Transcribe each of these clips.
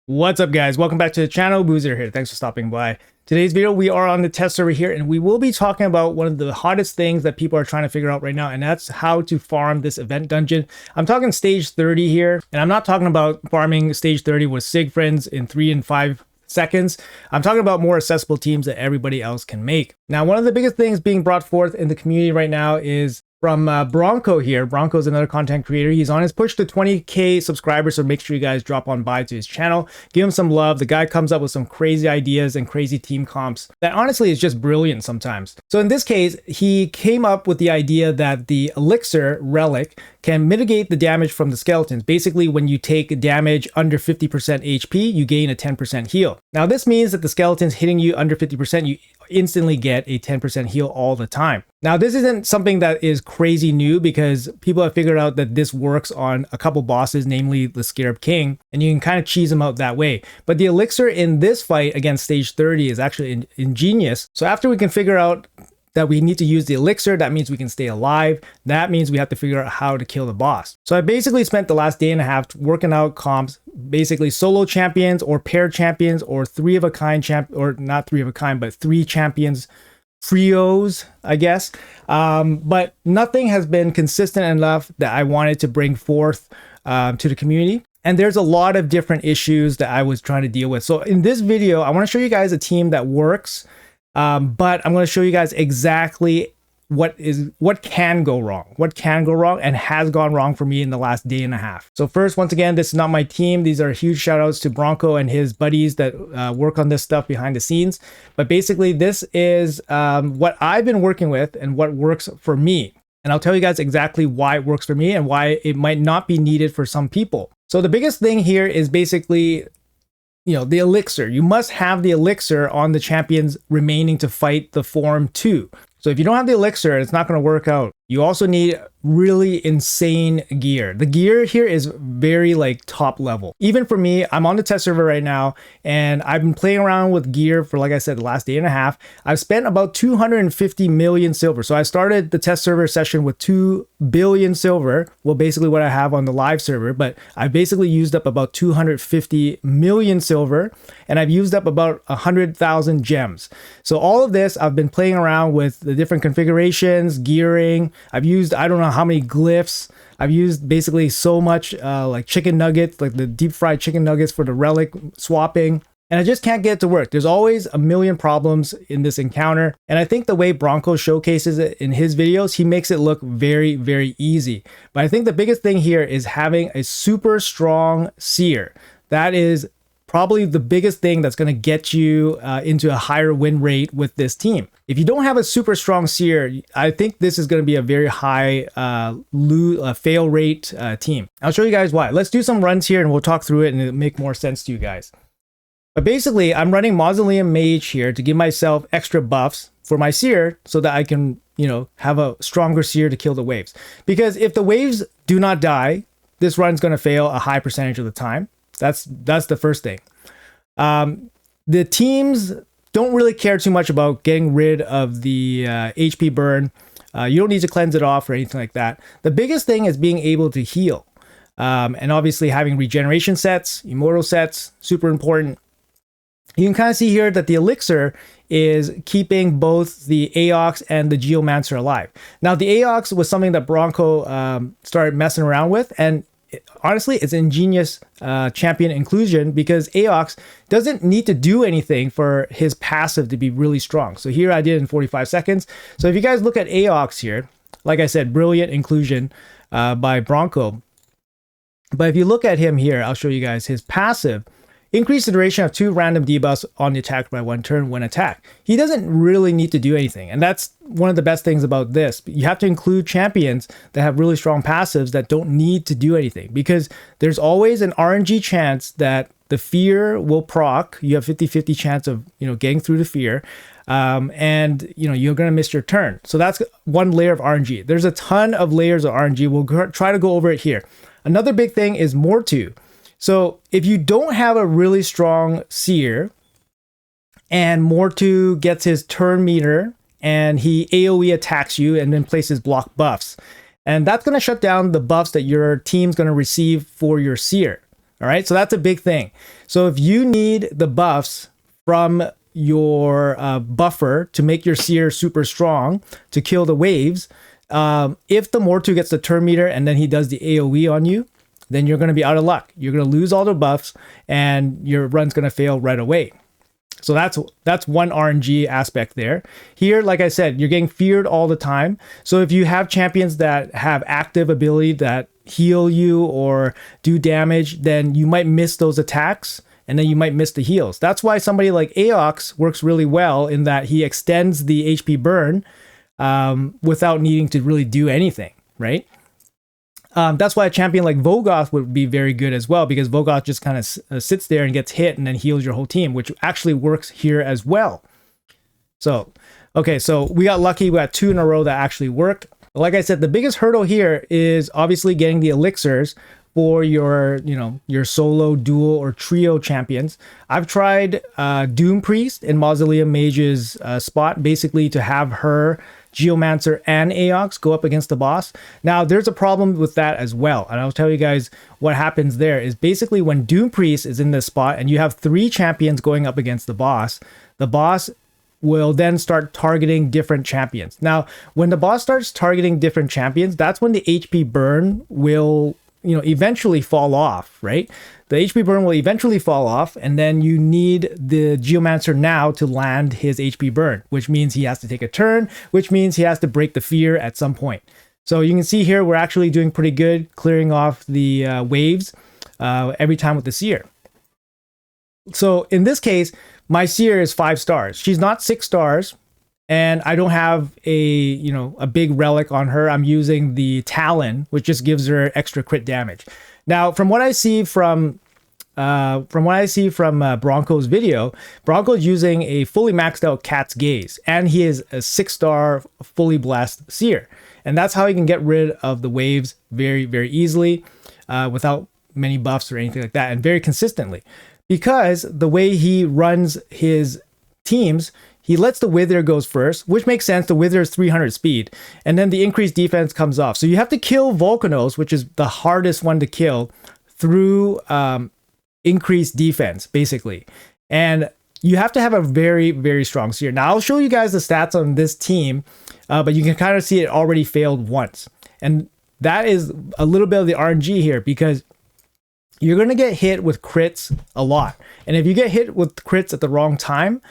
What's up, guys? Welcome back to the channel. Boozer here. Thanks for stopping by. Today's video, we are on the test server here, and we will be talking about one of the hottest things that people are trying to figure out right now, and that's how to farm this event dungeon. I'm talking stage 30 here, and I'm not talking about farming stage 30 with Sig friends in 3 and 5 seconds. I'm talking about more accessible teams that everybody else can make. Now, one of the biggest things being brought forth in the community right now is from Bronko here. Bronko is another content creator. He's on his push to 20K subscribers, so make sure you guys drop on by to his channel. Give him some love. The guy comes up with some crazy ideas and crazy team comps that honestly is just brilliant sometimes. So in this case, he came up with the idea that the elixir relic can mitigate the damage from the skeletons. Basically, when you take damage under 50% HP, you gain a 10% heal. Now, this means that the skeletons hitting you under 50%, you instantly get a 10% heal all the time. Now, this isn't something that is crazy new because people have figured out that this works on a couple bosses, namely the Scarab King, and you can kind of cheese them out that way. But the elixir in this fight against stage 30 is actually ingenious. So after we can figure out that we need to use the elixir, that means we can stay alive. That means we have to figure out how to kill the boss. So I basically spent the last day and a half working out comps, basically solo champions or pair champions or three of a kind or not three of a kind, but 3 champions, trios, I guess. But nothing has been consistent enough that I wanted to bring forth to the community. And there's a lot of different issues that I was trying to deal with. So in this video, I want to show you guys a team that works. But I'm going to show you guys exactly what can go wrong and has gone wrong for me in the last day and a half. So first, once again, this is not my team. These are huge shout outs to Bronko and his buddies that work on this stuff behind the scenes. But basically, this is what I've been working with and what works for me. And I'll tell you guys exactly why it works for me and why it might not be needed for some people. So the biggest thing here is basically, the elixir. You must have the elixir on the champions remaining to fight the form 2. So if you don't have the elixir, it's not going to work out. You also need really insane gear. The gear here is very top level. Even for me, I'm on the test server right now and I've been playing around with gear for, like I said, the last day and a half. I've spent about 250 million silver. So I started the test server session with 2 billion silver. Well, basically what I have on the live server, but I basically used up about 250 million silver and I've used up about 100,000 gems. So all of this, I've been playing around with the different configurations, gearing. I've used, I don't know how many glyphs. I've used basically so much like chicken nuggets, like the deep fried chicken nuggets for the relic swapping. And I just can't get it to work. There's always a million problems in this encounter. And I think the way Bronko showcases it in his videos, he makes it look very, very easy. But I think the biggest thing here is having a super strong seer. That is probably the biggest thing that's going to get you into a higher win rate with this team. If you don't have a super strong seer, I think this is going to be a very high fail rate team. I'll show you guys why. Let's do some runs here and we'll talk through it and it'll make more sense to you guys. But basically, I'm running Mausoleum Mage here to give myself extra buffs for my seer so that I can, have a stronger seer to kill the waves. Because if the waves do not die, this run's going to fail a high percentage of the time. That's the first thing. The teams don't really care too much about getting rid of the HP burn. You don't need to cleanse it off or anything like that. The biggest thing is being able to heal. And obviously having regeneration sets, immortal sets, super important. You can kind of see here that the elixir is keeping both the Aox and the Geomancer alive. Now, the Aox was something that Bronko started messing around with, and honestly, it's ingenious champion inclusion because Aox doesn't need to do anything for his passive to be really strong. So here I did in 45 seconds. So if you guys look at Aox here, like I said, brilliant inclusion by Bronko. But if you look at him here, I'll show you guys his passive. Increase the duration of 2 random debuffs on the attack by 1 turn when attacked. He doesn't really need to do anything. And that's one of the best things about this. You have to include champions that have really strong passives that don't need to do anything. Because there's always an RNG chance that the fear will proc. You have 50-50 chance of getting through the fear. And you're going to miss your turn. So that's one layer of RNG. There's a ton of layers of RNG. We'll try to go over it here. Another big thing is Mortu. So if you don't have a really strong seer and Mortu gets his turn meter and he AoE attacks you and then places block buffs, and that's going to shut down the buffs that your team's going to receive for your seer. All right, so that's a big thing. So if you need the buffs from your buffer to make your seer super strong to kill the waves, if the Mortu gets the turn meter and then he does the AoE on you, then you're going to be out of luck. You're going to lose all the buffs and your run's going to fail right away. So that's one RNG aspect there. Here, like I said, you're getting feared all the time. So if you have champions that have active ability that heal you or do damage, then you might miss those attacks and then you might miss the heals. That's why somebody like Aox works really well in that he extends the HP burn without needing to really do anything, right? That's why a champion like Vogoth would be very good as well, because Vogoth just kind of sits there and gets hit and then heals your whole team, which actually works here as well. So, okay, so we got lucky. We got 2 in a row that actually worked. Like I said, the biggest hurdle here is obviously getting the elixirs for your, your solo, dual, or trio champions. I've tried Doom Priest in Mausoleum Mage's spot, basically to have her, Geomancer, and Aox go up against the boss. Now, there's a problem with that as well, and I'll tell you guys what happens there is basically when Doom Priest is in this spot and you have 3 champions going up against the boss will then start targeting different champions. Now, when the boss starts targeting different champions, that's when the HP burn will eventually fall off, right? The HP burn will eventually fall off, and then you need the Geomancer now to land his HP burn, which means he has to take a turn, which means he has to break the fear at some point. So you can see here, we're actually doing pretty good, clearing off the waves every time with the Seer. So in this case, my Seer is 5 stars. She's not 6 stars. And I don't have a big relic on her. I'm using the Talon, which just gives her extra crit damage. Now, from what I see from Bronko's video, Bronko's using a fully maxed out Cat's Gaze, and he is a 6-star fully blessed Seer, and that's how he can get rid of the waves very, very easily, without many buffs or anything like that, and very consistently, because the way he runs his teams. He lets the Wither goes first, which makes sense. The Wither is 300 speed, and then the increased defense comes off. So you have to kill Volcanos, which is the hardest one to kill, through increased defense, basically. And you have to have a very, very strong Seer. Now, I'll show you guys the stats on this team, but you can kind of see it already failed once. And that is a little bit of the RNG here, because you're going to get hit with crits a lot. And if you get hit with crits at the wrong time,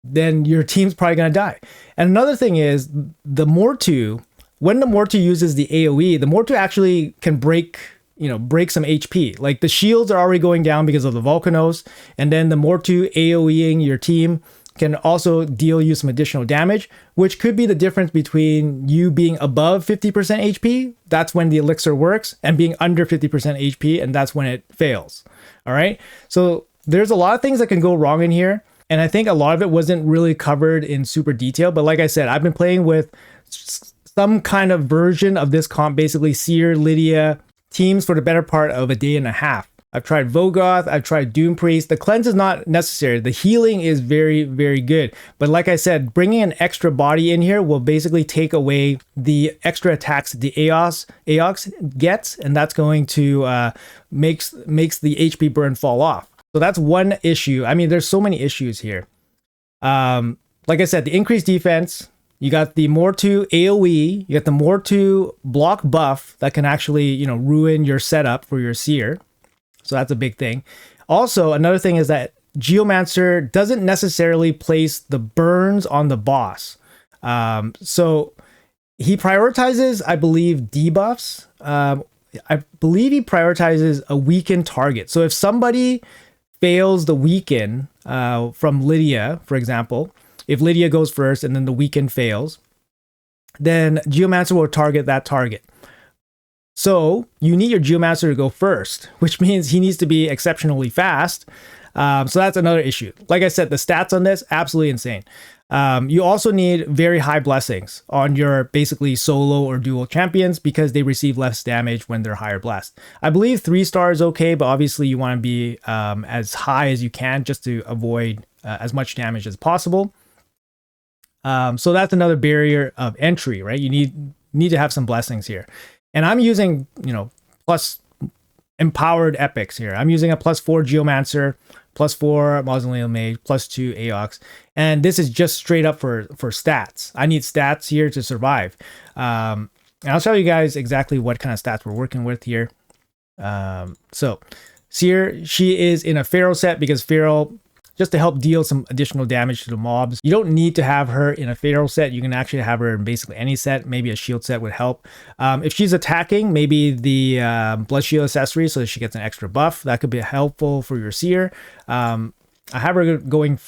then your team's probably going to die. And another thing is the Mortu, when the Mortu uses the AoE, the Mortu actually can break some HP. Like the shields are already going down because of the Volcanos, and then the Mortu AoEing your team can also deal you some additional damage, which could be the difference between you being above 50% HP, that's when the elixir works, and being under 50% HP, and that's when it fails. All right. So there's a lot of things that can go wrong in here. And I think a lot of it wasn't really covered in super detail. But like I said, I've been playing with some kind of version of this comp, basically Seer, Lydia teams for the better part of a day and a half. I've tried Vogoth, I've tried Doom Priest. The cleanse is not necessary. The healing is very, very good. But like I said, bringing an extra body in here will basically take away the extra attacks the Aox gets, and that's going to makes the HP burn fall off. So that's one issue. I mean, there's so many issues here. Like I said, the increased defense, you got the Mortu AoE, you got the Mortu block buff that can actually, ruin your setup for your Seer. So that's a big thing. Also, another thing is that Geomancer doesn't necessarily place the burns on the boss. So he prioritizes, I believe, debuffs. I believe he prioritizes a weakened target. So if somebody fails the weaken from Lydia, for example, if Lydia goes first and then the weaken fails, then Geomancer will target that target. So you need your Geomancer to go first, which means he needs to be exceptionally fast. So that's another issue. Like I said, the stats on this, absolutely insane. You also need very high blessings on your basically solo or dual champions because they receive less damage when they're higher blessed. I believe 3 stars okay, but obviously you want to be as high as you can just to avoid as much damage as possible. So that's another barrier of entry, right? You need to have some blessings here. And I'm using, plus empowered epics here. I'm using a +4 Geomancer, +4 Mausoleum Mage, +2 Aox, and this is just straight up for stats. I need stats here to survive. And I'll show you guys exactly what kind of stats we're working with here. So Seer, she is in a Feral set because Feral, just to help deal some additional damage to the mobs. You don't need to have her in a Feral set. You can actually have her in basically any set. Maybe a shield set would help. If she's attacking, maybe the Blood Shield accessory so that she gets an extra buff. That could be helpful for your Seer. I have her going,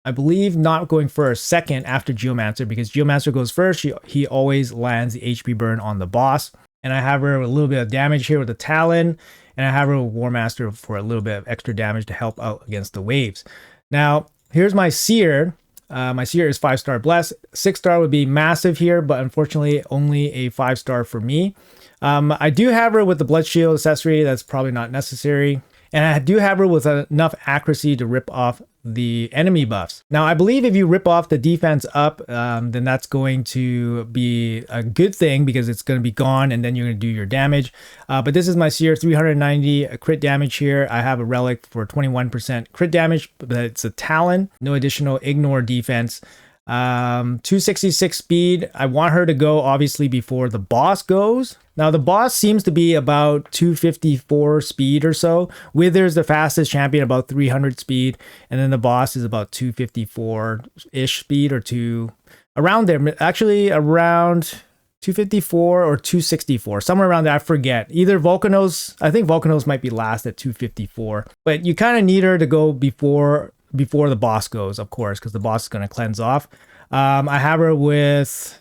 I believe, not going first, second after Geomancer, because Geomancer goes first. He always lands the HP burn on the boss. And I have her with a little bit of damage here with the Talon. And I have her with War Master for a little bit of extra damage to help out against the waves. Now, here's my Seer. My Seer is 5-star blessed. 6-star would be massive here, but unfortunately only a 5-star for me. I do have her with the Blood Shield accessory. That's probably not necessary. And I do have her with enough accuracy to rip off the enemy buffs. Now, I believe if you rip off the defense up, then that's going to be a good thing because it's going to be gone and then you're going to do your damage. But this is my Seer, 390 crit damage here. I have a relic for 21% crit damage, but it's a Talon, no additional ignore defense. 266 speed. I want her to go obviously before the boss goes. Now the boss seems to be about 254 speed or so. Wither's the fastest champion, about 300 speed, and then the boss is about 254-ish speed or around there. Actually around 254 or 264, somewhere around there. I forget. Either Volcanos, I think Volcanos might be last at 254, but you kind of need her to go before the boss goes, of course, because the boss is going to cleanse off. I have her with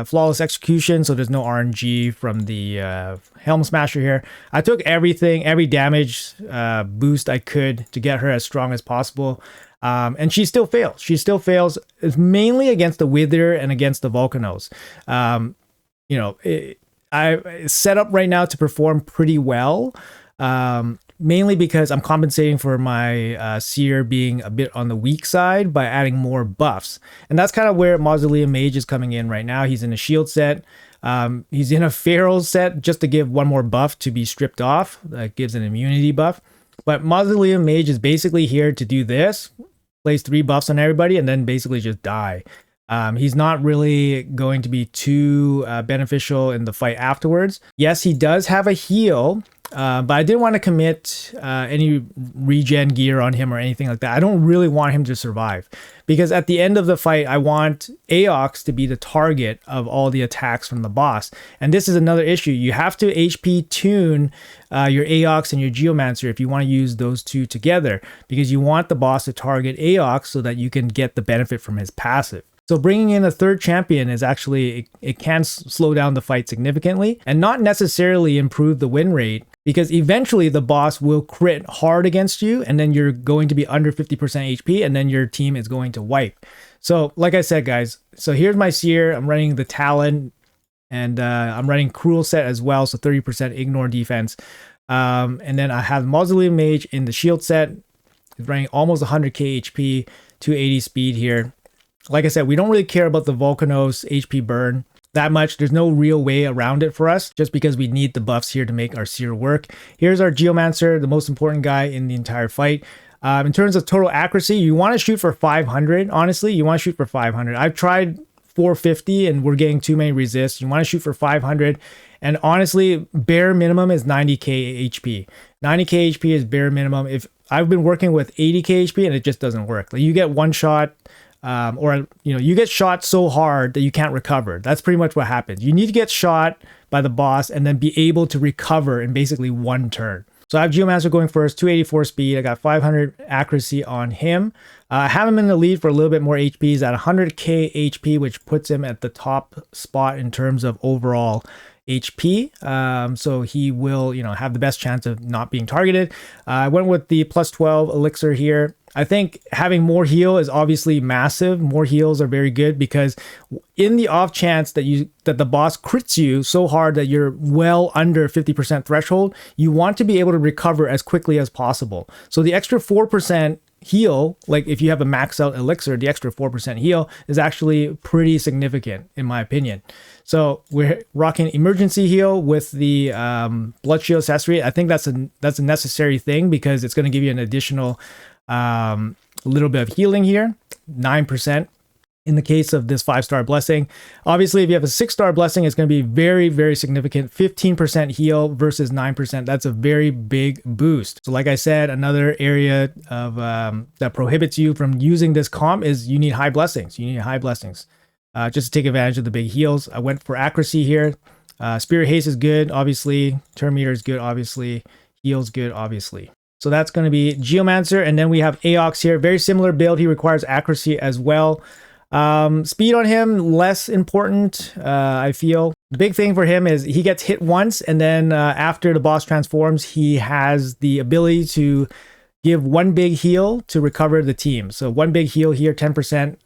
flawless execution, so there's no RNG from the Helm Smasher here. I took everything, every damage boost I could to get her as strong as possible. And she still fails. She still fails. It's mainly against the Wither and against the Volcanos. You know, I set up right now to perform pretty well. Mainly because I'm compensating for my Seer being a bit on the weak side by adding more buffs. And that's kind of where Mausoleum Mage is coming in right now. He's in a shield set. He's in a Feral set just to give one more buff to be stripped off. That gives an immunity buff. But Mausoleum Mage is basically here to do this. Place 3 buffs on everybody and then basically just die. He's not really going to be too beneficial in the fight afterwards. Yes, he does have a heal, but I didn't want to commit any regen gear on him or anything like that. I don't really want him to survive because at the end of the fight, I want Aox to be the target of all the attacks from the boss. And this is another issue. You have to HP tune your Aox and your Geomancer if you want to use those two together because you want the boss to target Aox so that you can get the benefit from his passive. So bringing in a third champion is actually, it can slow down the fight significantly and not necessarily improve the win rate because eventually the boss will crit hard against you and then you're going to be under 50% HP and then your team is going to wipe. So like I said, guys, so here's my Seer. I'm running the Talon and I'm running Cruel set as well. So 30% ignore defense. And then I have Mausoleum Mage in the shield set. It's running almost 100k HP, 280 speed here. Like I said, we don't really care about the Volcanos HP burn that much. There's no real way around it for us just because we need the buffs here to make our Seer work. Here's our Geomancer, the most important guy in the entire fight. In terms of total accuracy, you want to shoot for 500. Honestly, you want to shoot for 500. I've tried 450 and we're getting too many resists. You want to shoot for 500. And honestly, bare minimum is 90k HP. 90k HP is bare minimum. If I've been working with 80k HP and it just doesn't work. Like you get one shot, or you get shot so hard that you can't recover. That's pretty much what happens. You need to get shot by the boss and then be able to recover in basically one turn. So I have Geomancer going first, 284 speed. I got 500 accuracy on him. I have him in the lead for a little bit more HP. He's at 100k HP, which puts him at the top spot in terms of overall HP. So he will, have the best chance of not being targeted. I went with the +12 elixir here. I think having more heal is obviously massive. More heals are very good because in the off chance that the boss crits you so hard that you're well under 50% threshold, you want to be able to recover as quickly as possible. So the extra 4% heal, like if you have a max out elixir, the extra 4% heal is actually pretty significant in my opinion. So we're rocking emergency heal with the blood shield accessory. I think that's a necessary thing because it's going to give you an additional little bit of healing here, 9%. In the case of this 5-star blessing, obviously, if you have a 6-star blessing, it's going to be very, very significant. 15% heal versus 9%. That's a very big boost. So like I said, another area of that prohibits you from using this comp is you need high blessings. You need high blessings just to take advantage of the big heals. I went for accuracy here. Spirit haste is good, obviously. Turn meter is good, obviously. Heal's good, obviously. So that's going to be Geomancer. And then we have Aox here. Very similar build. He requires accuracy as well. Speed on him, less important, I feel. The big thing for him is he gets hit once, and then after the boss transforms, he has the ability to give one big heal to recover the team. So one big heal here, 10%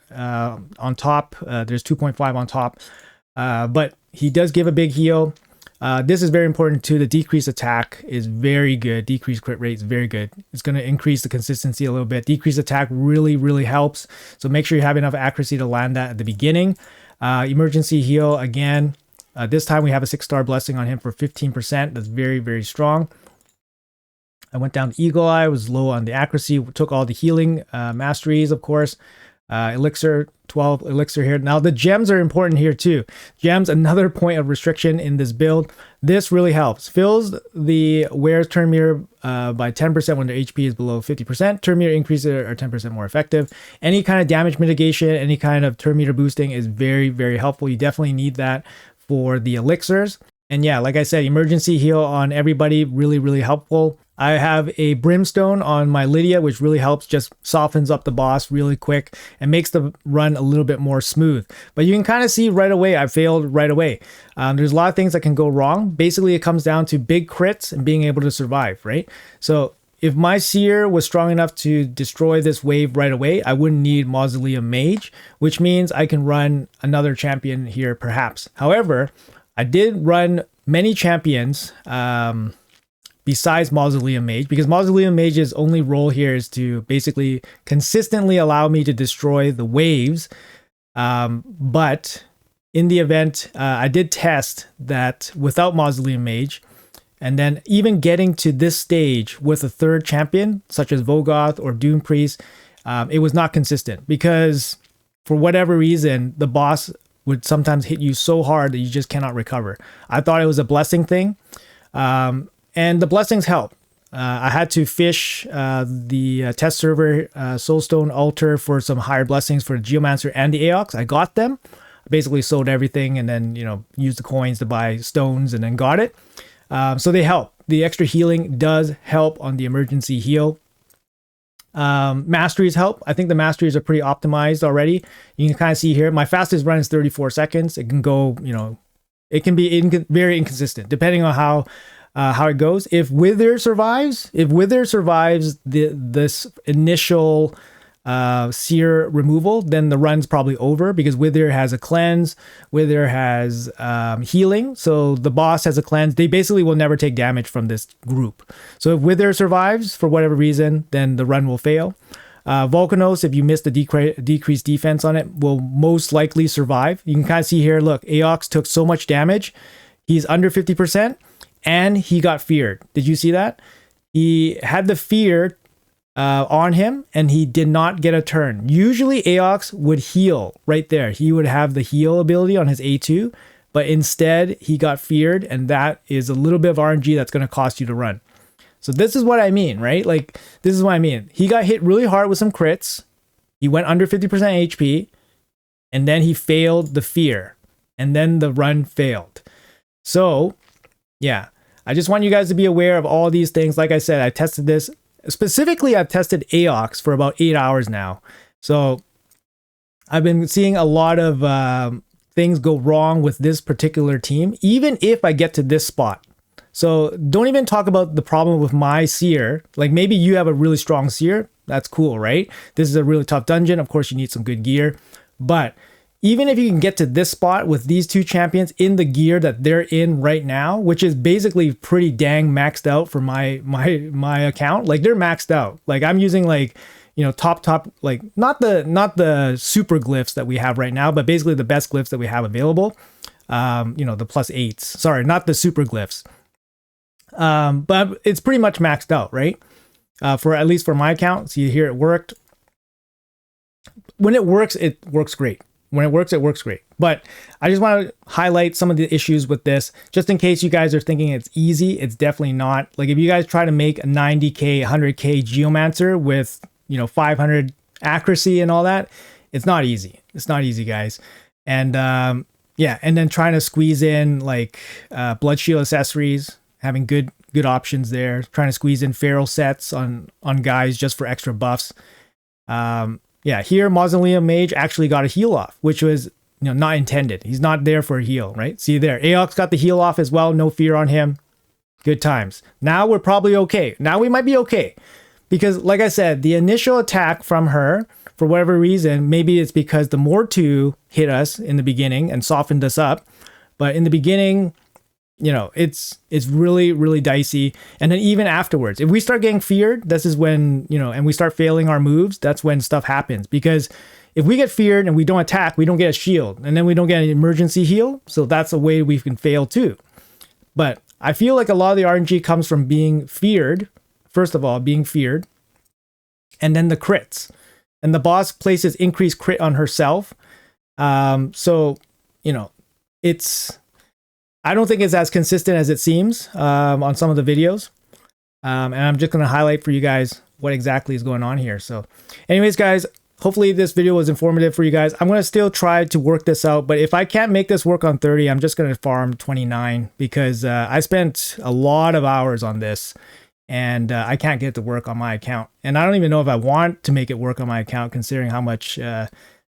on top. There's 2.5 on top. But he does give a big heal. This is very important too. The decreased attack is very good. Decreased crit rate is very good. It's going to increase the consistency a little bit. Decreased attack really, really helps. So make sure you have enough accuracy to land that at the beginning. Emergency heal again. This time we have a 6-star blessing on him for 15%. That's very, very strong. I went down to Eagle Eye. Was low on the accuracy. Took all the healing masteries, of course. Elixir, 12 elixir here. Now the gems are important here too. Gems, another point of restriction in this build. This really helps. Fills the wearer's turn meter by 10% when their HP is below 50%. Turn meter increases are 10% more effective. Any kind of damage mitigation, any kind of turn meter boosting is very, very helpful. You definitely need that for the elixirs. And yeah, like I said, emergency heal on everybody, really, really helpful. I have a Brimstone on my Lydia, which really helps, just softens up the boss really quick and makes the run a little bit more smooth. But you can kind of see right away, I failed right away. There's a lot of things that can go wrong. Basically, it comes down to big crits and being able to survive, right? So if my Seer was strong enough to destroy this wave right away, I wouldn't need Mausoleum Mage, which means I can run another champion here perhaps. However, I did run many champions besides Mausoleum Mage, because Mausoleum Mage's only role here is to basically consistently allow me to destroy the waves. But in the event, I did test that without Mausoleum Mage, and then even getting to this stage with a third champion, such as Vogoth or Doom Priest, it was not consistent, because for whatever reason, the boss would sometimes hit you so hard that you just cannot recover. I thought it was a blessing thing. And the blessings help. I had to fish the test server Soulstone altar for some higher blessings for the Geomancer and the Aox. I got them. I basically sold everything and then, used the coins to buy stones and then got it. So they help. The extra healing does help on the emergency heal. Masteries help. I think the masteries are pretty optimized already. You can kind of see here, my fastest run is 34 seconds. It can go, it can be very inconsistent depending on how it goes. If Wither survives this initial Seer removal, then the run's probably over, because Wither has a cleanse, Wither has healing, so the boss has a cleanse. They basically will never take damage from this group. So if Wither survives for whatever reason, then the run will fail. Volcanos, if you miss the decreased defense on it, will most likely survive. You can kind of see here, look, Aox took so much damage. He's under 50%. And he got feared. Did you see that? He had the fear on him, and he did not get a turn. Usually Aox would heal right there. He would have the heal ability on his A2, but instead he got feared, and that is a little bit of RNG that's going to cost you to run. So this is what I mean, right? Like, this is what I mean. He got hit really hard with some crits. He went under 50% HP, and then he failed the fear, and then the run failed. So, yeah. I just want you guys to be aware of all these things. Like I said, I tested this. Specifically, I've tested Aox for about 8 hours now. So I've been seeing a lot of things go wrong with this particular team, even if I get to this spot. So don't even talk about the problem with my Seer. Like, maybe you have a really strong Seer. That's cool, right? This is a really tough dungeon. Of course, you need some good gear. But even if you can get to this spot with these two champions in the gear that they're in right now, which is basically pretty dang maxed out for my account, like, they're maxed out. Like, I'm using like, top, like not the super glyphs that we have right now, but basically the best glyphs that we have available. The +8s. Sorry, not the super glyphs. But it's pretty much maxed out, right? For at least for my account. See here, it worked. When it works great. When it works great. But I just want to highlight some of the issues with this, just in case you guys are thinking it's easy. It's definitely not. Like if you guys try to make a 90k, 100k Geomancer with 500 accuracy and all that, it's not easy. It's not easy, guys. And yeah, and then trying to squeeze in like blood shield accessories, having good options there. Trying to squeeze in feral sets on guys just for extra buffs. Yeah, here Mausoleum Mage actually got a heal off, which was not intended. He's not there for a heal, right? See there, Aox got the heal off as well. No fear on him. Good times. Now we're probably okay. Now we might be okay. Because like I said, the initial attack from her, for whatever reason, maybe it's because the Mortu hit us in the beginning and softened us up. But in the beginning, it's really, really dicey. And then even afterwards, if we start getting feared, this is when, and we start failing our moves, that's when stuff happens. Because if we get feared and we don't attack, we don't get a shield. And then we don't get an emergency heal. So that's a way we can fail too. But I feel like a lot of the RNG comes from being feared. First of all, being feared. And then the crits. And the boss places increased crit on herself. So, it's... I don't think it's as consistent as it seems on some of the videos. And I'm just going to highlight for you guys what exactly is going on here. So anyways, guys, hopefully this video was informative for you guys. I'm going to still try to work this out. But if I can't make this work on 30, I'm just going to farm 29 because I spent a lot of hours on this. And I can't get it to work on my account. And I don't even know if I want to make it work on my account, considering how much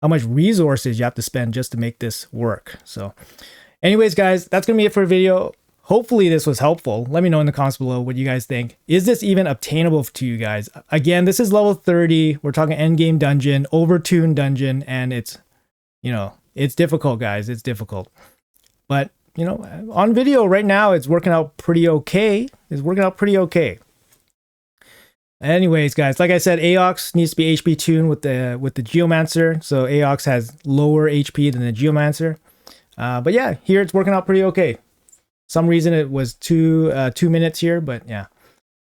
resources you have to spend just to make this work. So anyways, guys, that's going to be it for a video. Hopefully this was helpful. Let me know in the comments below what you guys think. Is this even obtainable to you guys? Again, this is level 30. We're talking endgame dungeon, overtuned dungeon, and it's difficult, guys. It's difficult. But, on video right now, it's working out pretty okay. It's working out pretty okay. Anyways, guys, like I said, Aox needs to be HP tuned with the Geomancer. So Aox has lower HP than the Geomancer. But yeah, here it's working out pretty okay. Some reason it was 2 minutes here, but yeah.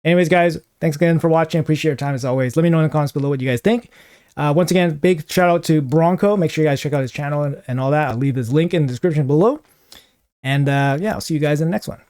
Anyways, guys, thanks again for watching. Appreciate your time as always. Let me know in the comments below what you guys think. Once again, big shout out to Bronko. Make sure you guys check out his channel and all that. I'll leave his link in the description below. And yeah, I'll see you guys in the next one.